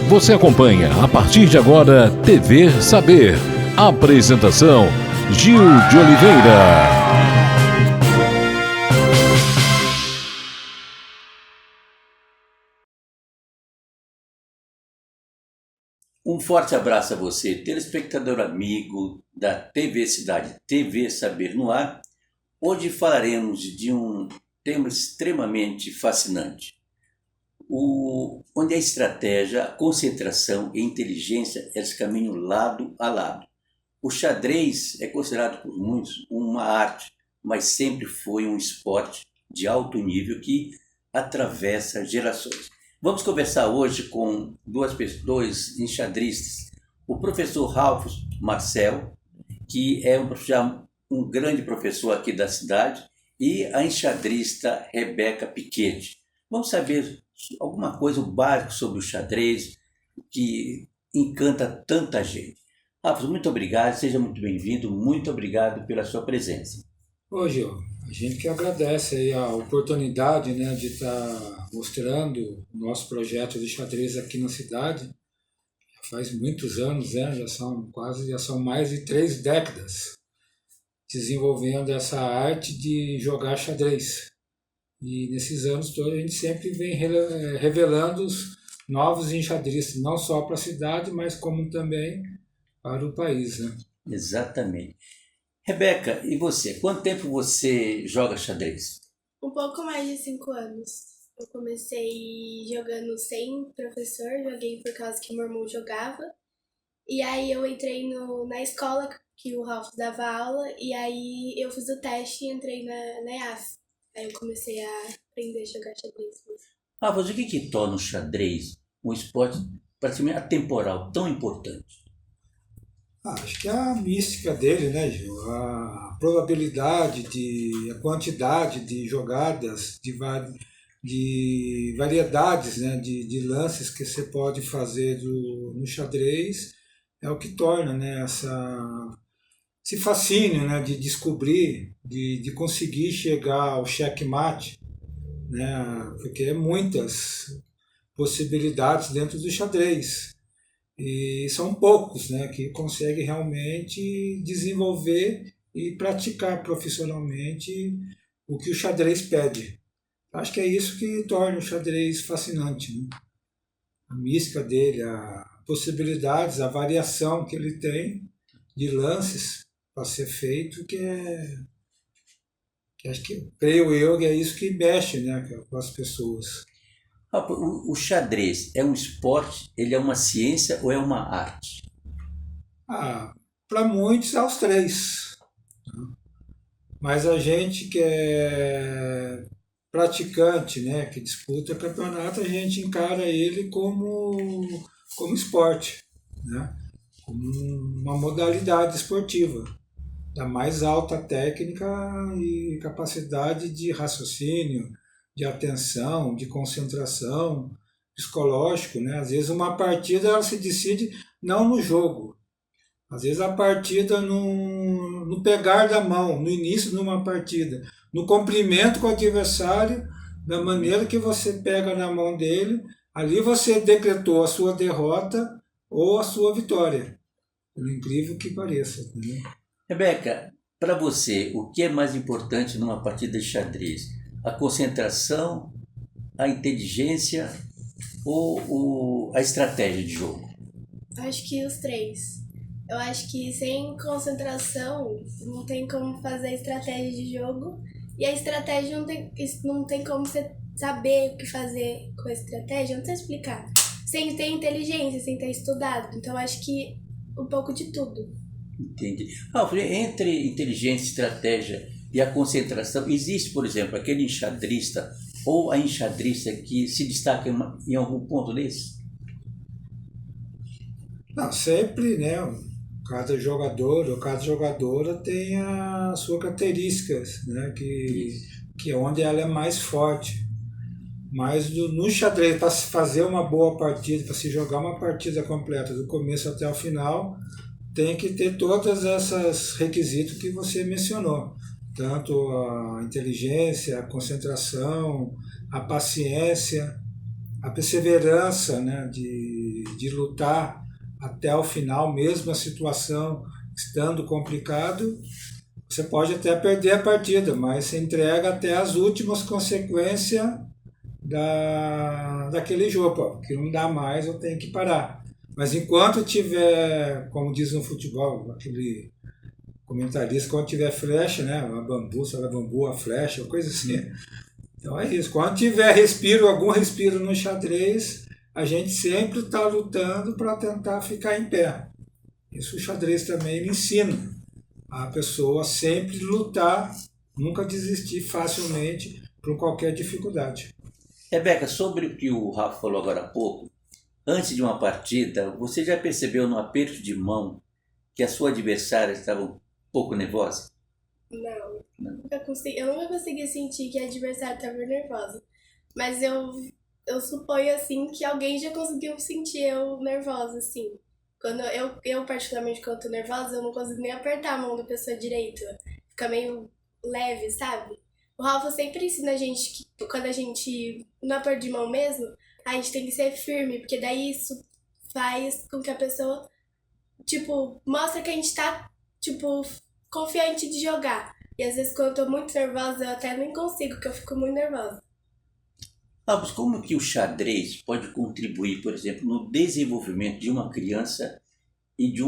Você acompanha a partir de agora TV Saber. Apresentação Gil de Oliveira. Um forte abraço a você, telespectador amigo da TV Cidade, TV Saber no ar. Hoje falaremos de um tema extremamente fascinante, onde a estratégia, a concentração e a inteligência elas caminham lado a lado. O xadrez é considerado por muitos uma arte, mas sempre foi um esporte de alto nível que atravessa gerações. Vamos conversar hoje com dois enxadristas. O professor Ralph Marcel, que é um grande professor aqui da cidade, e a enxadrista Rebeca Piquete. Vamos saber alguma coisa básica sobre o xadrez que encanta tanta gente. Ralph, muito obrigado, seja muito bem-vindo, muito obrigado pela sua presença. Ô Gil, a gente que agradece aí a oportunidade, né, de estar mostrando o nosso projeto de xadrez aqui na cidade. Já faz muitos anos, né, já são mais de 3 décadas desenvolvendo essa arte de jogar xadrez. E nesses anos todos a gente sempre vem revelando os novos enxadristas, não só para a cidade, mas como também para o país, né? Exatamente. Rebeca, e você? Quanto tempo você joga xadrez? Um pouco mais de 5 anos. Eu comecei jogando sem professor, joguei por causa que meu irmão jogava. E aí eu entrei na escola que o Ralph dava aula, e aí eu fiz o teste e entrei na EAS. Aí eu comecei a aprender a jogar xadrez. Mas o que torna o xadrez um esporte praticamente atemporal, tão importante? Acho que é a mística dele, né, Gil? A probabilidade, a quantidade de jogadas, de variedades, né, de lances que você pode fazer no xadrez é o que torna, né, esse fascínio, né, de descobrir, de conseguir chegar ao checkmate, né, porque é muitas possibilidades dentro do xadrez. E são poucos, né, que conseguem realmente desenvolver e praticar profissionalmente o que o xadrez pede. Acho que é isso que torna o xadrez fascinante, né? A mística dele, as possibilidades, a variação que ele tem de lances para ser feito, que acho que, creio eu, que é isso que mexe, né, com as pessoas. O xadrez é um esporte, ele é uma ciência ou é uma arte? Para muitos é os três. Mas a gente que é praticante, né, que disputa campeonato, a gente encara ele como esporte, né, como uma modalidade esportiva da mais alta técnica e capacidade de raciocínio, de atenção, de concentração, psicológico, né? Às vezes uma partida ela se decide não no jogo, às vezes a partida no pegar da mão, no início de uma partida, no cumprimento com o adversário, da maneira que você pega na mão dele, ali você decretou a sua derrota ou a sua vitória, por incrível que pareça, né? Rebeca, para você, o que é mais importante numa partida de xadrez? A concentração, a inteligência ou a estratégia de jogo? Acho que os três. Eu acho que sem concentração não tem como fazer estratégia de jogo, e a estratégia não tem como você saber o que fazer com a estratégia, não sei explicar. Sem ter inteligência, sem ter estudado. Então acho que um pouco de tudo. Entendi. Entre inteligência, estratégia e a concentração, existe, por exemplo, aquele enxadrista ou a enxadrista que se destaca em algum ponto desse? Não, sempre, né? Cada jogador ou cada jogadora tem as suas características, né? Que é onde ela é mais forte. Mas no xadrez, para se fazer uma boa partida, para se jogar uma partida completa do começo até o final, tem que ter todos esses requisitos que você mencionou. Tanto a inteligência, a concentração, a paciência, a perseverança, né, de lutar até o final, mesmo a situação estando complicado, você pode até perder a partida, mas você entrega até as últimas consequências daquele jogo, porque não dá mais, eu tenho que parar. Mas enquanto tiver, como diz no futebol, aquele comentarista, quando tiver flecha, né, a bambu, se ela bambu, a flecha, coisa assim. Então é isso. Quando tiver respiro, algum respiro no xadrez, a gente sempre está lutando para tentar ficar em pé. Isso o xadrez também me ensina. A pessoa sempre lutar, nunca desistir facilmente por qualquer dificuldade. Rebeca, sobre o que o Rafa falou agora há pouco, antes de uma partida, você já percebeu no aperto de mão que a sua adversária estava um pouco nervosa? Não. Eu nunca consegui sentir que a adversária estava nervosa. Mas eu suponho, assim, que alguém já conseguiu sentir eu nervosa, assim. Quando eu particularmente, quando tô nervosa, eu não consigo nem apertar a mão da pessoa direito. Fica meio leve, sabe? O Rafa sempre ensina a gente que quando a gente não aperta de mão mesmo, a gente tem que ser firme, porque daí isso faz com que a pessoa, tipo, mostra que a gente tá, tipo, confiante de jogar. E às vezes quando eu tô muito nervosa, eu até nem consigo, porque eu fico muito nervosa. Mas como que o xadrez pode contribuir, por exemplo, no desenvolvimento de uma criança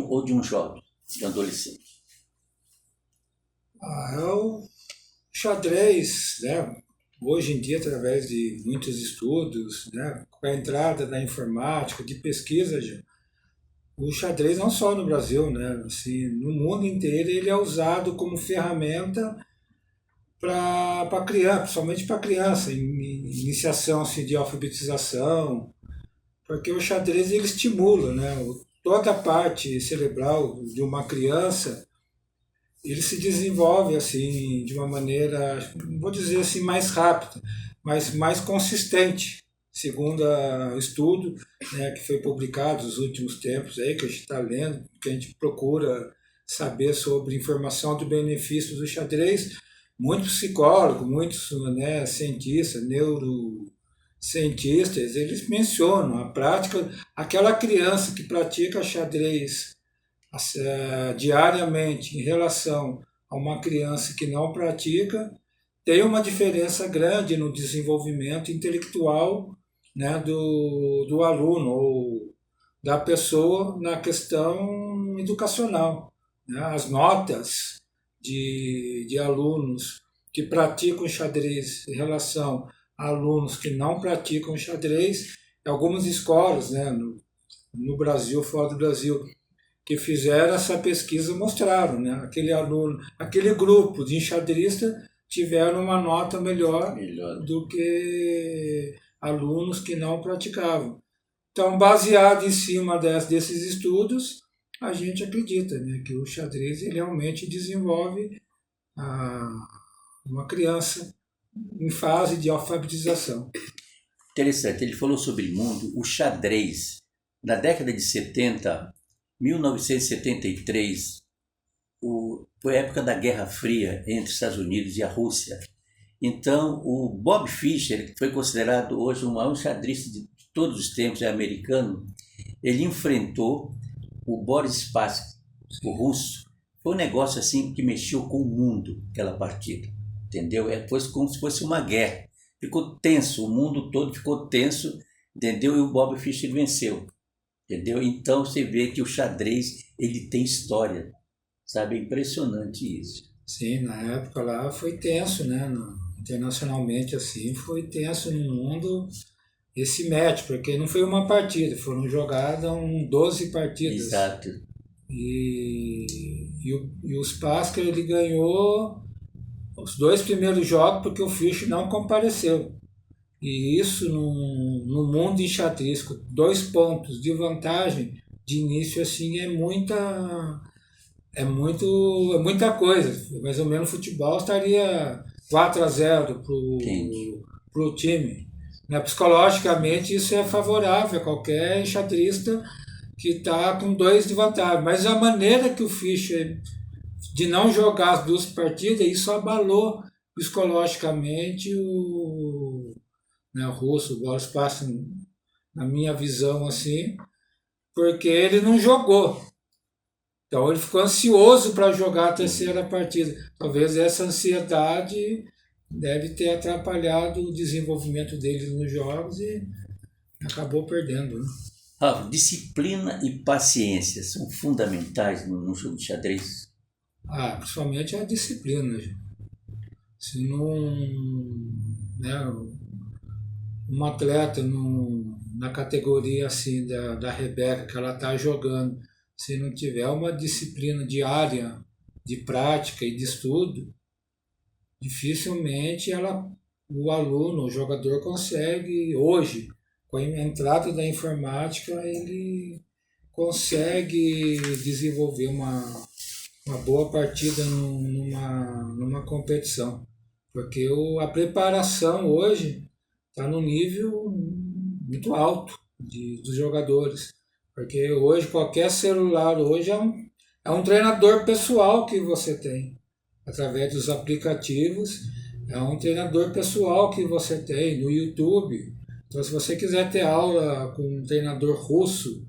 ou de um jovem, de um adolescente? O xadrez, né, hoje em dia, através de muitos estudos, né, com a entrada da informática, de pesquisa, o xadrez não só no Brasil, né, assim, no mundo inteiro ele é usado como ferramenta para criança, principalmente para criança, em iniciação assim, de alfabetização, porque o xadrez ele estimula, né, toda a parte cerebral de uma criança, ele se desenvolve assim de uma maneira, não vou dizer assim mais rápida, mas mais consistente, segundo o estudo, né, que foi publicado nos últimos tempos aí que a gente está lendo, que a gente procura saber sobre informação do benefício do xadrez. Muitos psicólogos, muitos, né, cientistas, neurocientistas, eles mencionam a prática, aquela criança que pratica xadrez diariamente em relação a uma criança que não pratica, tem uma diferença grande no desenvolvimento intelectual, né, do aluno ou da pessoa na questão educacional, né? As notas de alunos que praticam xadrez em relação a alunos que não praticam xadrez, algumas escolas, né, no Brasil, fora do Brasil, que fizeram essa pesquisa mostraram, né, aquele grupo de enxadristas tiveram uma nota melhor do que alunos que não praticavam. Então, baseado em cima desses estudos, a gente acredita, né, que o xadrez ele realmente desenvolve uma criança em fase de alfabetização. Interessante, ele falou sobre mundo, o xadrez. Na década de 70, 1973, foi a época da Guerra Fria entre Estados Unidos e a Rússia. Então, o Bob Fischer, que foi considerado hoje o maior xadrista de todos os tempos, é americano, ele enfrentou o Boris Spassky, o russo. Foi um negócio assim que mexeu com o mundo, aquela partida, entendeu? Foi como se fosse uma guerra. Ficou tenso, o mundo todo ficou tenso, entendeu? E o Bob Fischer venceu, entendeu? Então você vê que o xadrez ele tem história, sabe? É impressionante isso. Sim, na época lá foi tenso, né? Internacionalmente assim, foi tenso no mundo esse match, porque não foi uma partida, foram jogadas 12 partidas. Exato. E o Spassky ele ganhou os 2 primeiros jogos porque o Fischer não compareceu. E isso no mundo enxadrístico, 2 pontos de vantagem de início assim é muita coisa. Mais ou menos o futebol estaria 4-0 pro time. Né? Psicologicamente isso é favorável a qualquer enxadrista que está com 2 de vantagem. Mas a maneira que o Fischer de não jogar as 2 partidas, isso abalou psicologicamente né, o russo, o Boris Parsons, na minha visão, assim, porque ele não jogou. Então ele ficou ansioso para jogar a terceira partida. Talvez essa ansiedade deve ter atrapalhado o desenvolvimento dele nos jogos e acabou perdendo, né? Rafa, disciplina e paciência são fundamentais no jogo de xadrez? Principalmente a disciplina. Se não, né, um atleta na categoria assim da Rebeca que ela está jogando, se não tiver uma disciplina diária de prática e de estudo, dificilmente o aluno, o jogador consegue, hoje, com a entrada da informática, ele consegue desenvolver uma boa partida numa competição. Porque a preparação hoje está no nível muito alto dos jogadores. Porque hoje qualquer celular hoje é um treinador pessoal que você tem. Através dos aplicativos, é um treinador pessoal que você tem no YouTube. Então, se você quiser ter aula com um treinador russo,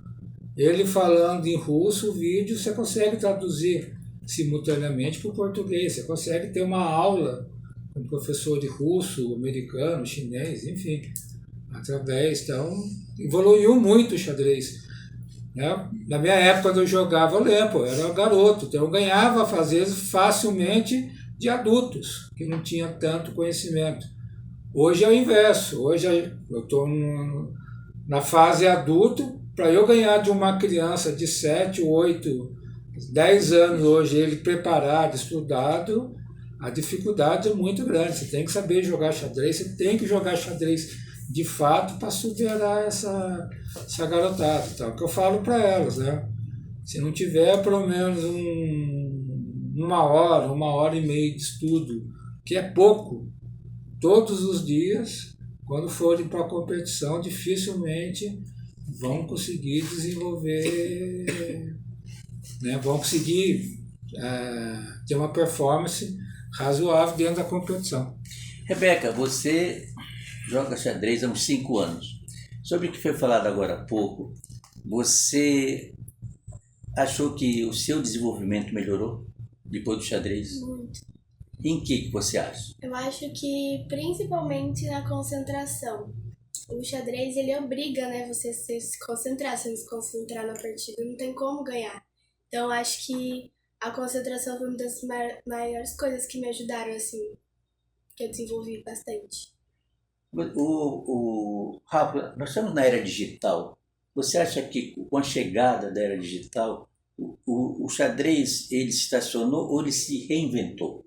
ele falando em russo, o vídeo você consegue traduzir simultaneamente para o português. Você consegue ter uma aula com um professor de russo, americano, chinês, enfim. Então, evoluiu muito o xadrez. Né? Na minha época, quando eu jogava, eu lembro, eu era garoto, então eu ganhava, às vezes, facilmente de adultos, que não tinham tanto conhecimento. Hoje é o inverso, hoje eu estou na fase adulto, para eu ganhar de uma criança de 7, 8, 10 anos hoje, ele preparado, estudado, a dificuldade é muito grande. Você tem que saber jogar xadrez, você tem que jogar xadrez de fato para superar essa garotada. Então, é o que eu falo para elas, né? Se não tiver pelo menos uma hora e meia de estudo, que é pouco, todos os dias, quando forem para a competição, dificilmente vão conseguir desenvolver, né? Vão conseguir ter uma performance razoável dentro da competição. Rebeca, você joga xadrez há uns 5 anos. Sobre o que foi falado agora há pouco, você achou que o seu desenvolvimento melhorou depois do xadrez? Muito. Em que você acha? Eu acho que principalmente na concentração. O xadrez, ele obriga, né, você a se concentrar. Se não se concentrar na partida, não tem como ganhar. Então, eu acho que a concentração foi uma das maiores coisas que me ajudaram, assim, que eu desenvolvi bastante. Rafa, nós estamos na era digital. Você acha que com a chegada da era digital, o xadrez ele se estacionou ou ele se reinventou?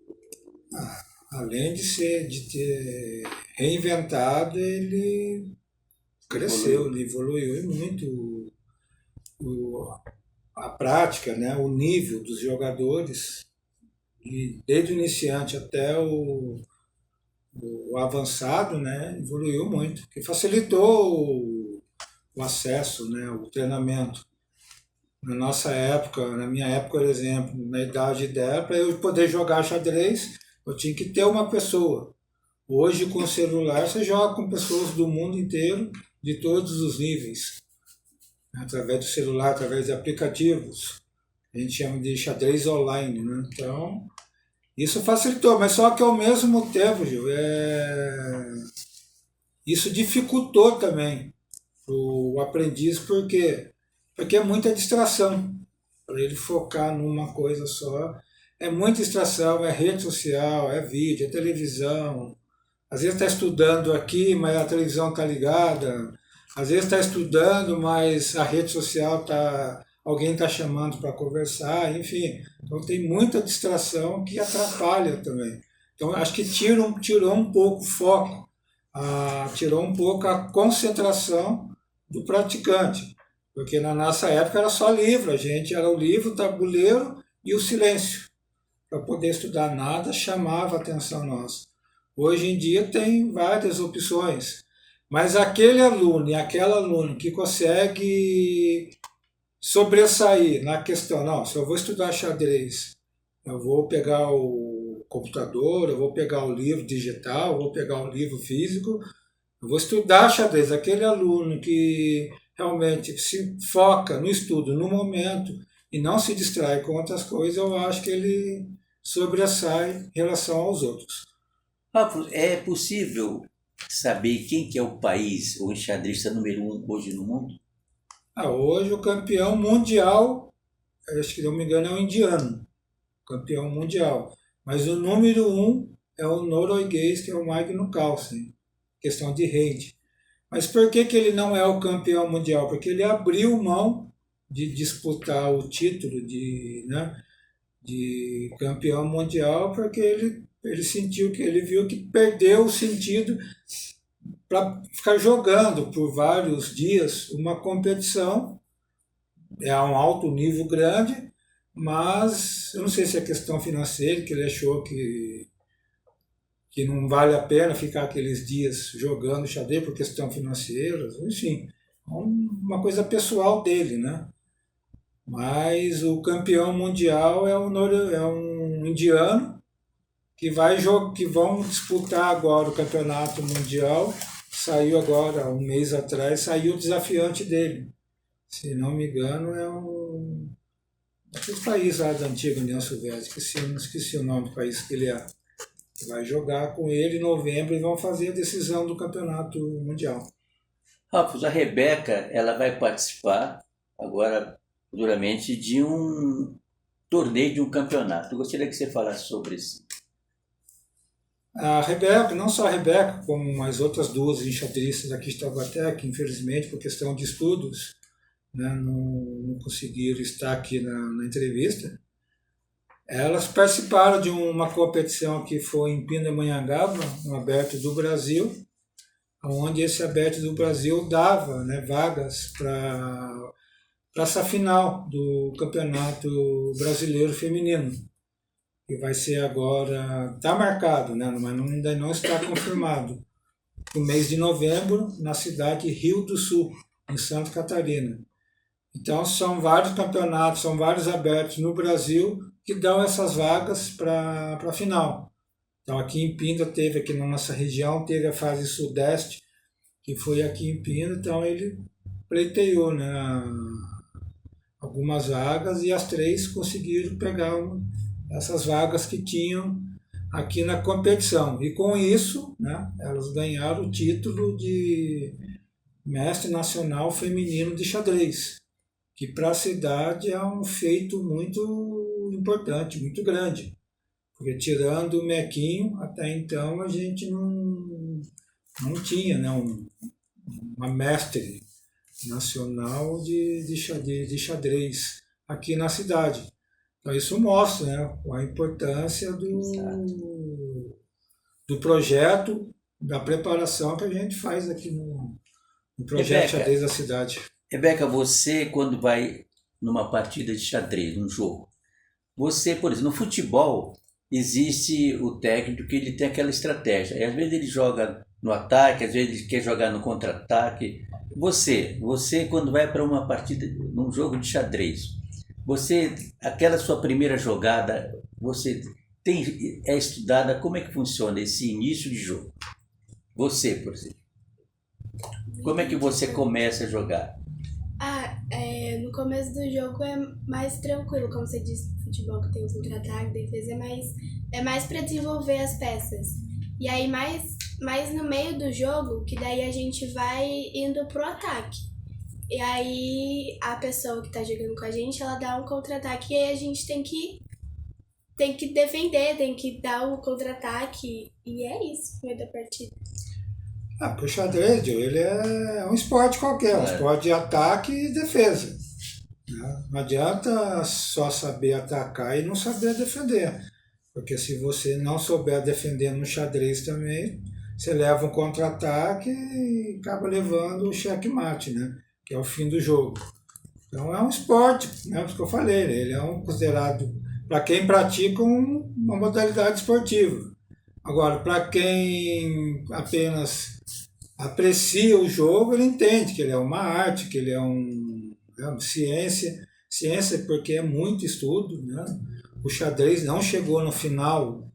Além de ter reinventado, ele cresceu, ele evoluiu muito a prática, né, o nível dos jogadores, e desde o iniciante até o avançado, né, evoluiu muito, que facilitou o acesso, né, o treinamento. Na nossa época, na minha época, por exemplo, na idade dela, para eu poder jogar xadrez, eu tinha que ter uma pessoa. Hoje, com o celular, você joga com pessoas do mundo inteiro, de todos os níveis, através do celular, através de aplicativos. A gente chama de xadrez online, né? Então, isso facilitou, mas só que ao mesmo tempo, Gil, isso dificultou também o aprendiz, porque é muita distração. Para ele focar numa coisa só, é muita distração, é rede social, é vídeo, é televisão. Às vezes está estudando aqui, mas a televisão está ligada. Às vezes está estudando, mas a rede social alguém está chamando para conversar, enfim. Então tem muita distração que atrapalha também. Então acho que tirou um pouco o foco, tirou um pouco a concentração do praticante. Porque na nossa época era só livro, a gente era o livro, o tabuleiro e o silêncio. Para poder estudar nada chamava a atenção nossa. Hoje em dia tem várias opções, mas aquele aluno e aquela aluna que consegue sobressair na questão, não, se eu vou estudar xadrez, eu vou pegar o computador, eu vou pegar o livro digital, eu vou pegar o livro físico, Eu vou estudar xadrez. Aquele aluno que realmente se foca no estudo, no momento, e não se distrai com outras coisas, eu acho que ele sobressai em relação aos outros. Rafa, é possível saber quem que é o país, o enxadrista número um hoje no mundo? Hoje o campeão mundial, acho que não me engano, é um indiano, campeão mundial. Mas o número um é o norueguês, que é o Magnus Carlsen, questão de rede. Mas por que ele não é o campeão mundial? Porque ele abriu mão de disputar o título de campeão mundial, porque ele sentiu que ele viu que perdeu o sentido para ficar jogando por vários dias uma competição. É a um alto nível grande, mas eu não sei se é questão financeira, que ele achou que não vale a pena ficar aqueles dias jogando xadrez por questão financeira, enfim, uma coisa pessoal dele, né? Mas o campeão mundial é um indiano que vão disputar agora o campeonato mundial. Saiu agora, um mês atrás, saiu o desafiante dele. Se não me engano, é aquele país lá da antiga União Soviética, esqueci o nome do país que ele é. Vai jogar com ele em novembro e vão fazer a decisão do campeonato mundial. Rafa, a Rebeca, ela vai participar agora futuramente de um torneio, de um campeonato. Eu gostaria que você falasse sobre isso. A Rebeca, não só a Rebeca, como as outras duas enxadristas aqui de Taubaté, que infelizmente por questão de estudos, né, não conseguiram estar aqui na entrevista, elas participaram de uma competição que foi em Pindamonhangaba, um aberto do Brasil, onde esse aberto do Brasil dava, né, vagas para essa final do Campeonato Brasileiro Feminino, que vai ser agora, está marcado, né, mas ainda não está confirmado, no mês de novembro, na cidade de Rio do Sul, em Santa Catarina. Então são vários campeonatos, são vários abertos no Brasil que dão essas vagas para a final. Então aqui em Pinda teve, aqui na nossa região, teve a fase sudeste, que foi aqui em Pinda, então ele pleiteou, né, algumas vagas e as três conseguiram pegar essas vagas que tinham aqui na competição. E com isso, né, elas ganharam o título de Mestre Nacional Feminino de Xadrez, que para a cidade é um feito muito importante, muito grande. Porque tirando o Mequinho, até então a gente não tinha, né, uma mestre nacional de xadrez aqui na cidade. Então isso mostra, né, a importância do projeto, da preparação que a gente faz aqui no projeto Rebeca, Xadrez da Cidade. Rebeca, você quando vai numa partida de xadrez, num jogo, você, por exemplo, no futebol, existe o técnico que ele tem aquela estratégia. E às vezes ele joga no ataque, às vezes ele quer jogar no contra-ataque. Você quando vai para uma partida, num jogo de xadrez, aquela sua primeira jogada, é estudada, como é que funciona esse início de jogo? Você, por exemplo, como é que você começa a jogar? No começo do jogo é mais tranquilo, como você disse, futebol que tem o contra-ataque, defesa, é mais para desenvolver as peças. E aí mais no meio do jogo, que daí a gente vai indo pro ataque. E aí a pessoa que tá jogando com a gente, ela dá um contra-ataque e aí a gente tem que defender, tem que dar o contra-ataque. E é isso no meio da partida. Porque o xadrez, ele é um esporte qualquer, um esporte de ataque e defesa. Né? Não adianta só saber atacar e não saber defender. Porque se você não souber defender no xadrez também, você leva um contra-ataque e acaba levando o checkmate, né? Que é o fim do jogo. Então é um esporte, né? Porque eu falei, ele é considerado, para quem pratica, uma modalidade esportiva. Agora, para quem apenas aprecia o jogo, ele entende que ele é uma arte, que ele é uma ciência. Ciência porque é muito estudo, né? O xadrez não chegou no final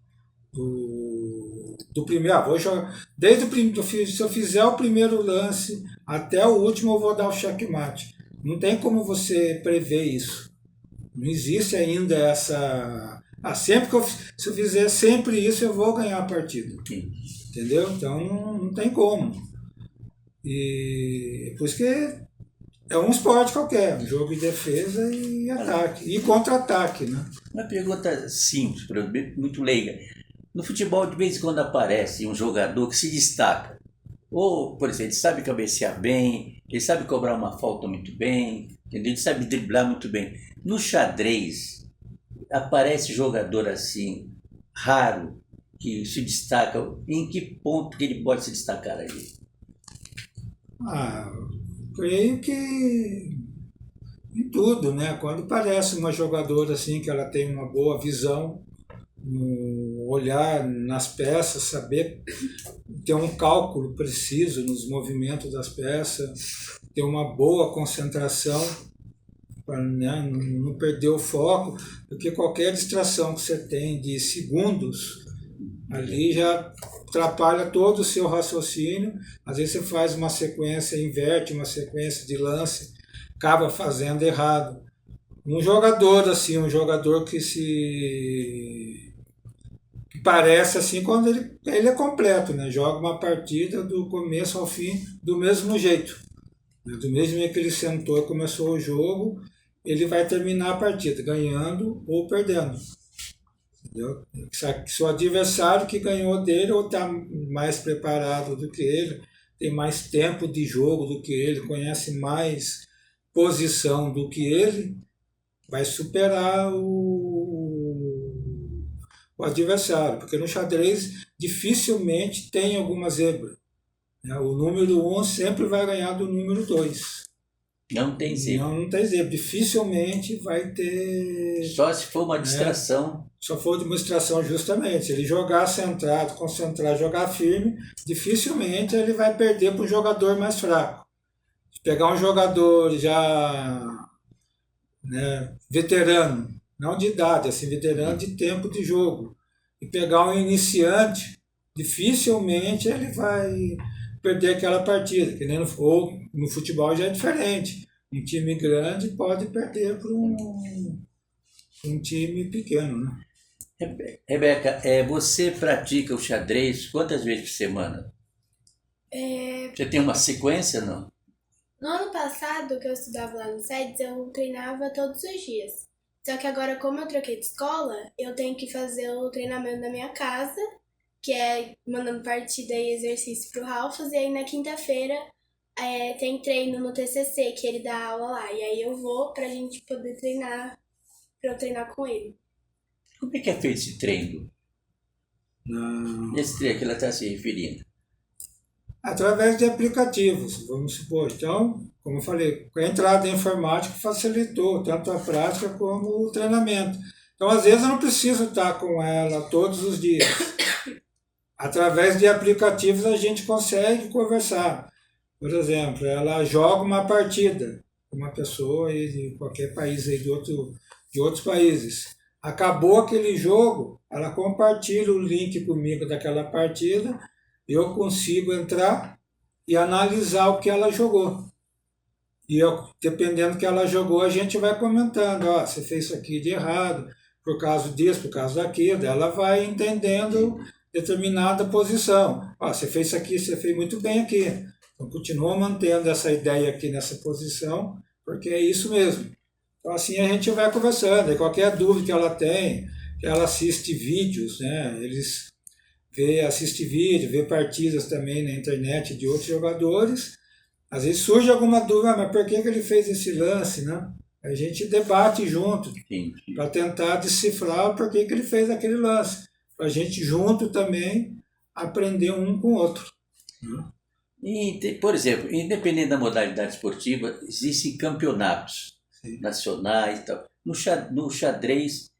Do primeiro, vou jogar. Se eu fizer o primeiro lance até o último, eu vou dar o checkmate. Não tem como você prever isso. Não existe ainda essa. Sempre que se eu fizer sempre isso, eu vou ganhar a partida. Entendeu? Então não tem como. E por isso que é um esporte qualquer, um jogo de defesa e ataque. E contra-ataque, né? Uma pergunta simples, muito leiga. No futebol, de vez em quando aparece um jogador que se destaca. Ou, por exemplo, ele sabe cabecear bem, ele sabe cobrar uma falta muito bem, entendeu? Ele sabe driblar muito bem. No xadrez, aparece jogador assim, raro, que se destaca. Em que ponto que ele pode se destacar ali? Creio que em tudo, né? Quando parece uma jogadora assim, que ela tem uma boa visão, olhar nas peças, saber ter um cálculo preciso nos movimentos das peças, ter uma boa concentração para, né, não perder o foco, porque qualquer distração que você tem de segundos ali já atrapalha todo o seu raciocínio. Às vezes você faz uma sequência, inverte uma sequência de lance, acaba fazendo errado. Um jogador assim, um jogador que parece assim quando ele é completo, né? Joga uma partida do começo ao fim do mesmo jeito. Do mesmo jeito que ele sentou e começou o jogo, ele vai terminar a partida ganhando ou perdendo. Entendeu? Se o adversário que ganhou dele ou está mais preparado do que ele, tem mais tempo de jogo do que ele, conhece mais posição do que ele, vai superar o adversário, porque no xadrez dificilmente tem alguma zebra. Né? O número 1 sempre vai ganhar do número 2. Não tem zebra. Não tem zebra. Dificilmente vai ter... Só se for uma distração. Só for uma distração, justamente. Se ele jogar centrado, concentrar, jogar firme, dificilmente ele vai perder para um jogador mais fraco. Se pegar um jogador já, né, veterano, não de idade, assim, veterano de tempo de jogo, e pegar um iniciante, dificilmente ele vai perder aquela partida, que nem ou no futebol já é diferente. Um time grande pode perder para um time pequeno, né? Rebeca, você pratica o xadrez quantas vezes por semana? Você tem uma sequência, não? No ano passado, que eu estudava lá no SEDES, eu treinava todos os dias. Só que agora, como eu troquei de escola, eu tenho que fazer o treinamento da minha casa, que é mandando partida e exercício pro Ralphas, e aí na quinta-feira tem treino no TCC, que ele dá aula lá, e aí eu vou pra gente poder treinar, pra eu treinar com ele. Como é que é feito esse treino? Esse treino que ela está se referindo? Através de aplicativos, vamos supor. Então, como eu falei, a entrada em informática facilitou tanto a prática como o treinamento. Então, às vezes, eu não preciso estar com ela todos os dias. Através de aplicativos, a gente consegue conversar. Por exemplo, ela joga uma partida com uma pessoa aí de qualquer país, aí de outros países. Acabou aquele jogo, ela compartilha o link comigo daquela partida, eu consigo entrar e analisar o que ela jogou. E dependendo do que ela jogou, a gente vai comentando, você fez isso aqui de errado, por causa disso, por causa daquilo. Ela vai entendendo determinada posição. Você fez isso aqui, você fez muito bem aqui. Então, continua mantendo essa ideia aqui nessa posição, porque é isso mesmo. Então, assim a gente vai conversando. E qualquer dúvida que ela tem, que ela assiste vídeos, né? Eles assiste vídeo, vê partidas também na internet de outros jogadores. Às vezes surge alguma dúvida, mas por que ele fez esse lance, né? A gente debate junto para tentar decifrar por que ele fez aquele lance. Para a gente junto também aprender um com o outro. Né? E, por exemplo, independente da modalidade esportiva, existem campeonatos nacionais e tal. No xadrez,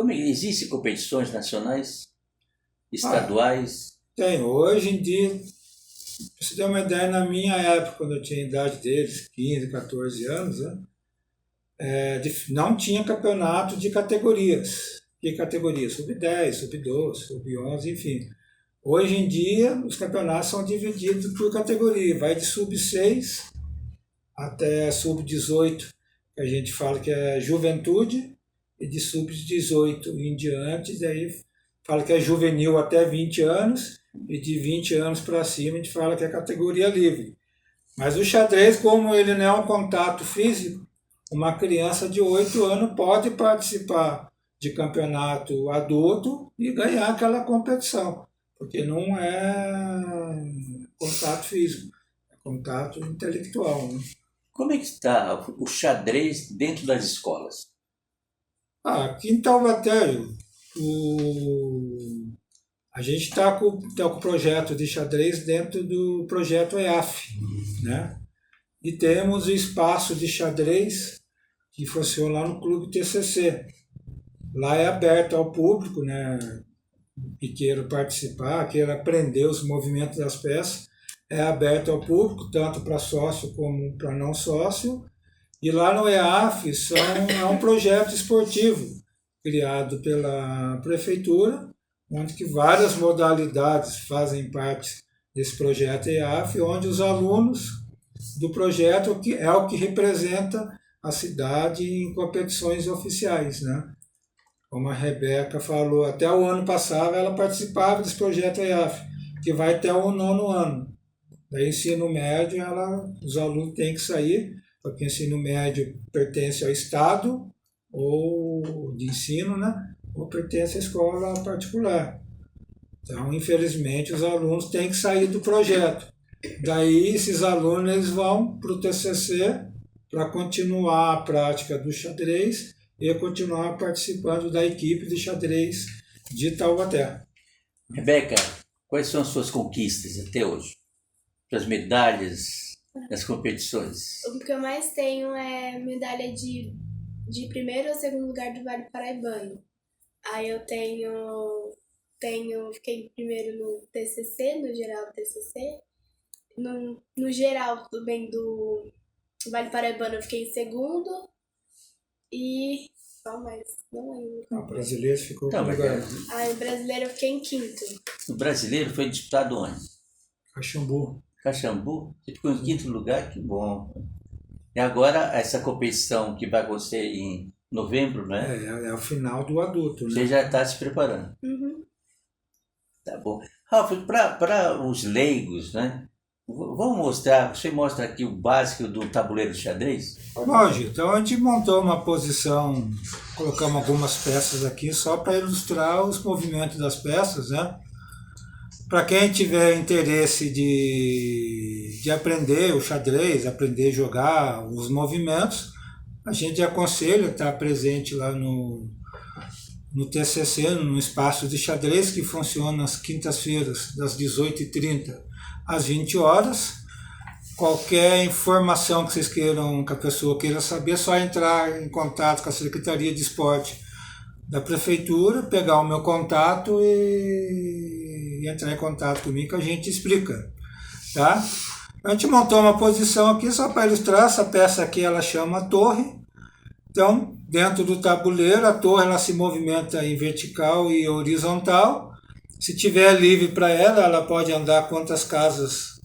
existem competições nacionais, estaduais? Tem. Hoje em dia, para você ter uma ideia, na minha época, quando eu tinha a idade deles, 15, 14 anos, né, não tinha campeonato de categorias. Que categoria? Sub-10, sub-12, sub-11, enfim. Hoje em dia, os campeonatos são divididos por categoria, vai de sub-6 até sub-18, que a gente fala que é juventude, e de sub-18 em diante, daí fala que é juvenil até 20 anos, e de 20 anos para cima a gente fala que é categoria livre. Mas o xadrez, como ele não é um contato físico, uma criança de 8 anos pode participar de campeonato adulto e ganhar aquela competição, porque não é contato físico, é contato intelectual. Né? Como é que está o xadrez dentro das escolas? Aqui em Taubaté, a gente está com o projeto de xadrez dentro do projeto EAF, né? E temos o espaço de xadrez que funciona lá no Clube TCC. Lá é aberto ao público, né? Que queira participar, queira aprender os movimentos das peças, é aberto ao público, tanto para sócio como para não sócio. E lá no EAF é um projeto esportivo criado pela prefeitura, onde que várias modalidades fazem parte desse projeto EAF, onde os alunos do projeto é o que representa a cidade em competições oficiais, né? Como a Rebeca falou, até o ano passado ela participava desse projeto EAF, que vai até o 9º ano. Daí, ensino médio, os alunos têm que sair, porque o ensino médio pertence ao Estado, ou de ensino, né? Ou pertence à escola particular. Então, infelizmente, os alunos têm que sair do projeto. Daí, esses alunos eles vão para o TCC para continuar a prática do xadrez e continuar participando da equipe de xadrez de Taubaté. Rebeca, quais são as suas conquistas até hoje? Suas medalhas das competições? O que eu mais tenho é medalha de primeiro ou segundo lugar do Vale Paraibano. Aí eu fiquei em primeiro no TCC, no geral do TCC. No geral também do Vale Paraibano eu fiquei em segundo. E qual mais? Não lembro. O brasileiro ficou com lugar. O brasileiro eu fiquei em quinto. O brasileiro foi disputado onde? Caxambu. Caxambu? Você ficou em quinto lugar? Que bom. E agora essa competição que vai acontecer em novembro, né? É o final do adulto, né? Você já está se preparando. Uhum. Tá bom. Ralf, para os leigos, né? Você mostra aqui o básico do tabuleiro de xadrez? Lógico, então a gente montou uma posição, colocamos algumas peças aqui só para ilustrar os movimentos das peças, né? Para quem tiver interesse de aprender o xadrez, aprender a jogar os movimentos, a gente aconselha estar presente lá no TCC, no espaço de xadrez, que funciona às quintas-feiras, das 18h30 às 20 horas. Qualquer informação que vocês queiram, que a pessoa queira saber, é só entrar em contato com a Secretaria de Esporte da Prefeitura, pegar o meu contato e entrar em contato comigo que a gente explica, tá? A gente montou uma posição aqui só para ilustrar. Essa peça aqui ela chama torre. Então, dentro do tabuleiro, a torre ela se movimenta em vertical e horizontal. Se tiver livre para ela pode andar quantas casas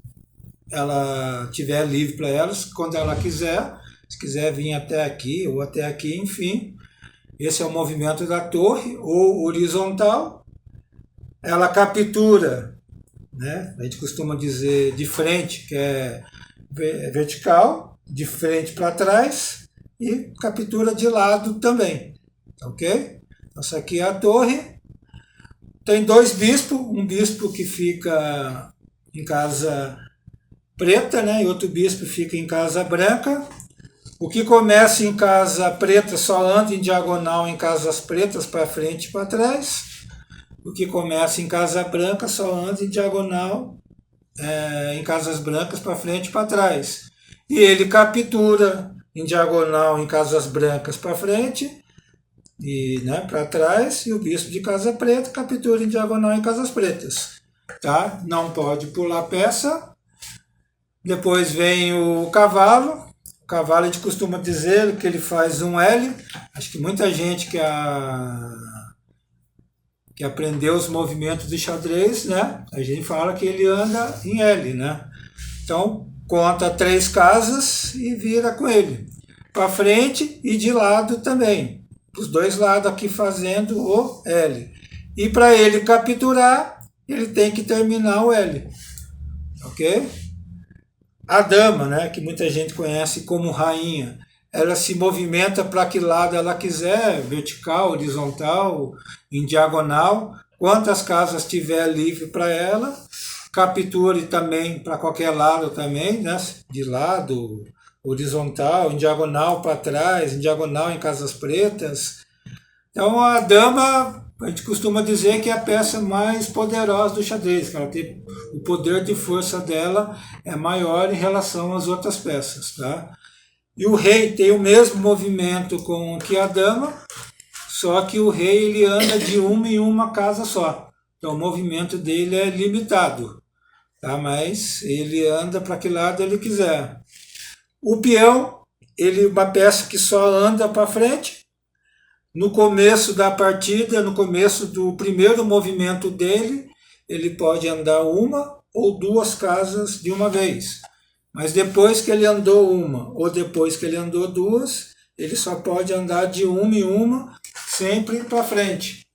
ela tiver livre para elas, quando ela quiser. Se quiser vir até aqui ou até aqui, enfim. Esse é o movimento da torre, ou horizontal. Ela captura, né? A gente costuma dizer de frente, que é vertical, de frente para trás, e captura de lado também, ok? Essa aqui é a torre. Tem dois bispos, um bispo que fica em casa preta, né? E outro bispo fica em casa branca. O que começa em casa preta só anda em diagonal em casas pretas para frente e para trás. O que começa em casa branca só anda em diagonal em casas brancas para frente e para trás. E ele captura em diagonal em casas brancas para frente e, né, para trás. E o bispo de casa preta captura em diagonal em casas pretas. Tá? Não pode pular peça. Depois vem o cavalo. O cavalo a gente costuma dizer que ele faz um L. Acho que muita gente que que aprendeu os movimentos de xadrez, né? A gente fala que ele anda em L, né? Então, conta 3 casas e vira com ele. Para frente e de lado também. Os 2 lados aqui fazendo o L. E para ele capturar, ele tem que terminar o L. Ok? A dama, né, que muita gente conhece como rainha, ela se movimenta para que lado ela quiser, vertical, horizontal, em diagonal. Quantas casas tiver livre para ela, capture também para qualquer lado também, né, de lado, horizontal, em diagonal para trás, em diagonal em casas pretas. Então a dama, a gente costuma dizer que é a peça mais poderosa do xadrez, que ela tem, o poder de força dela é maior em relação às outras peças, tá? E o rei tem o mesmo movimento que a dama, só que o rei ele anda de uma em uma casa só. Então o movimento dele é limitado, tá? Mas ele anda para que lado ele quiser. O peão, ele é uma peça que só anda para frente. No começo da partida, no começo do primeiro movimento dele, ele pode andar uma ou 2 casas de uma vez. Mas depois que ele andou uma ou depois que ele andou 2, ele só pode andar de uma em uma, sempre para frente.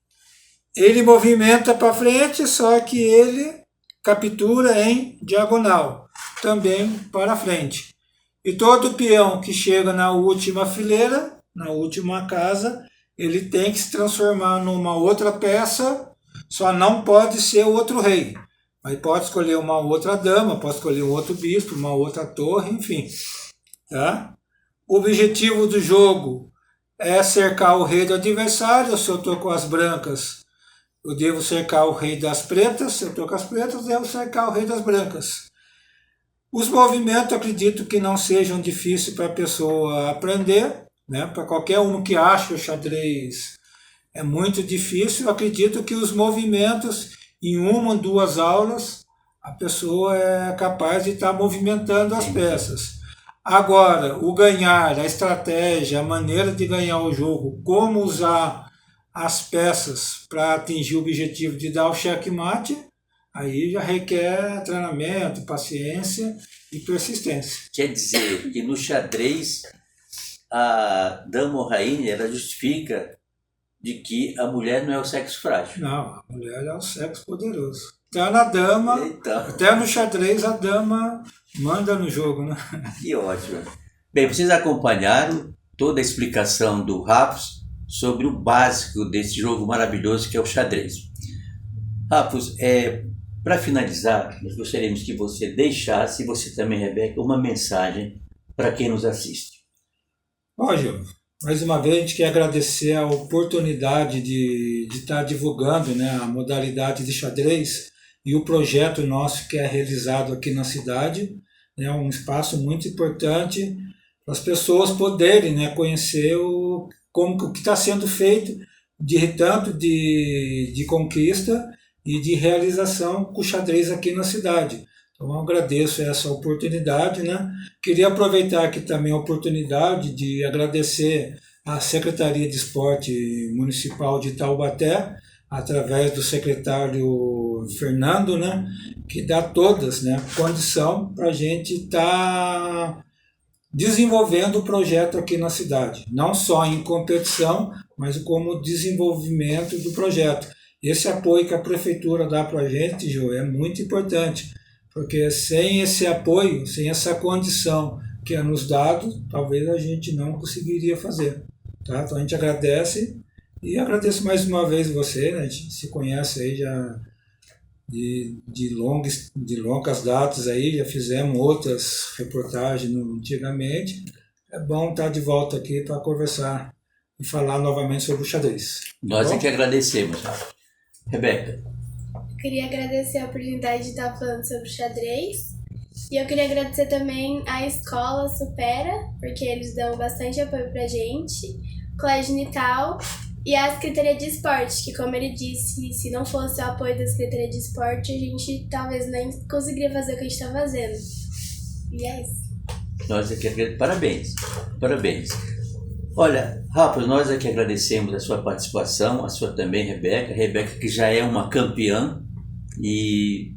Ele movimenta para frente, só que ele captura em diagonal, também para frente. E todo peão que chega na última fileira, na última casa, ele tem que se transformar numa outra peça, só não pode ser outro rei. Mas pode escolher uma outra dama, pode escolher um outro bispo, uma outra torre, enfim. Tá? O objetivo do jogo é cercar o rei do adversário. Se eu estou com as brancas, eu devo cercar o rei das pretas. Se eu estou com as pretas, eu devo cercar o rei das brancas. Os movimentos, acredito que não sejam difíceis para a pessoa aprender, né? Para qualquer um que acha o xadrez é muito difícil. Eu acredito que os movimentos, em 1 ou 2 aulas, a pessoa é capaz de estar movimentando as peças. Agora, o ganhar, a estratégia, a maneira de ganhar o jogo, como usar as peças para atingir o objetivo de dar o checkmate, aí já requer treinamento, paciência e persistência. Quer dizer que no xadrez, a dama ou rainha, ela justifica de que a mulher não é o sexo frágil. Não, a mulher é o sexo poderoso. Até na dama, Então, até no xadrez, a dama manda no jogo, né? que ótimo. Bem, vocês acompanharam toda a explicação do Rafos sobre o básico desse jogo maravilhoso que é o xadrez. Rafos, para finalizar, nós gostaríamos que você deixasse, você também, Rebeca, uma mensagem para quem nos assiste. Olha, mais uma vez a gente quer agradecer a oportunidade de estar divulgando, né, a modalidade de xadrez e o projeto nosso que é realizado aqui na cidade. É um espaço muito importante para as pessoas poderem, né, conhecer o que está sendo feito, tanto de conquista e de realização com o xadrez aqui na cidade. Então eu agradeço essa oportunidade, né? Queria aproveitar aqui também a oportunidade de agradecer à Secretaria de Esporte Municipal de Taubaté, através do secretário Fernando, né? Que dá todas, né, condição para a gente estar desenvolvendo o projeto aqui na cidade. Não só em competição, mas como desenvolvimento do projeto. Esse apoio que a Prefeitura dá para a gente, Jô, é muito importante. Porque sem esse apoio, sem essa condição que é nos dado, talvez a gente não conseguiria fazer. Tá? Então a gente agradece e agradeço mais uma vez você, né? A gente se conhece aí já de longas datas aí, já fizemos outras reportagens antigamente. É bom estar de volta aqui para conversar e falar novamente sobre o xadrez. Nós é que agradecemos. Rebeca. Queria agradecer a oportunidade de estar falando sobre xadrez. E eu queria agradecer também a escola Supera, porque eles dão bastante apoio pra gente, o Colégio Nital e a Secretaria de Esporte, que, como ele disse, se não fosse o apoio da Secretaria de Esporte, a gente talvez nem conseguiria fazer o que a gente está fazendo. E é isso. Nós aqui agradecemos. Parabéns. Parabéns. Olha, Rafa, nós aqui agradecemos a sua participação, a sua também, Rebeca. Rebeca que já é uma campeã e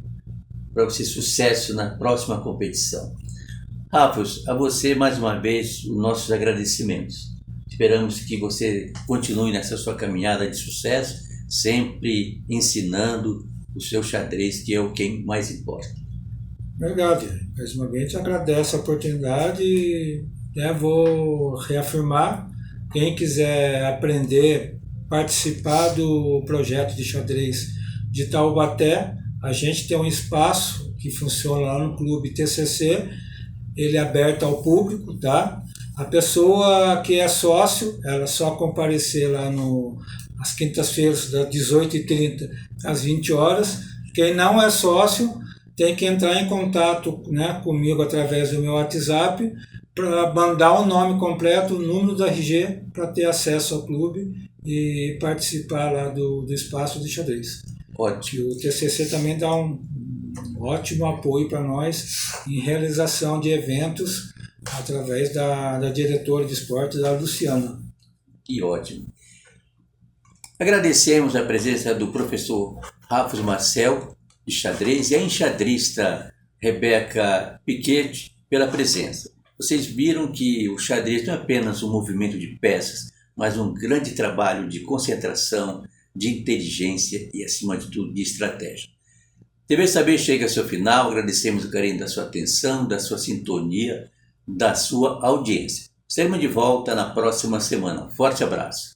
para você sucesso na próxima competição. Rafa, a você mais uma vez os nossos agradecimentos. Esperamos que você continue nessa sua caminhada de sucesso, sempre ensinando o seu xadrez, que é o que mais importa. Verdade. Mais uma vez, agradeço a oportunidade e vou reafirmar. Quem quiser aprender, participar do projeto de xadrez de Taubaté, a gente tem um espaço que funciona lá no Clube TCC, ele é aberto ao público, tá? A pessoa que é sócio, ela só comparecer lá às quintas-feiras, das 18h30 às 20 horas. Quem não é sócio tem que entrar em contato, né, comigo através do meu WhatsApp para mandar o nome completo, o número do RG, para ter acesso ao clube e participar lá do espaço de xadrez. Ótimo. E o TCC também dá um ótimo apoio para nós em realização de eventos através da diretora de esportes, da Luciana. Que ótimo. Agradecemos a presença do professor Rafa Marcel, de xadrez, e a enxadrista Rebeca Piquet pela presença. Vocês viram que o xadrez não é apenas um movimento de peças, mas um grande trabalho de concentração, de inteligência e, acima de tudo, de estratégia. TV Saber chega ao seu final, agradecemos o carinho da sua atenção, da sua sintonia, da sua audiência. Estaremos de volta na próxima semana. Forte abraço.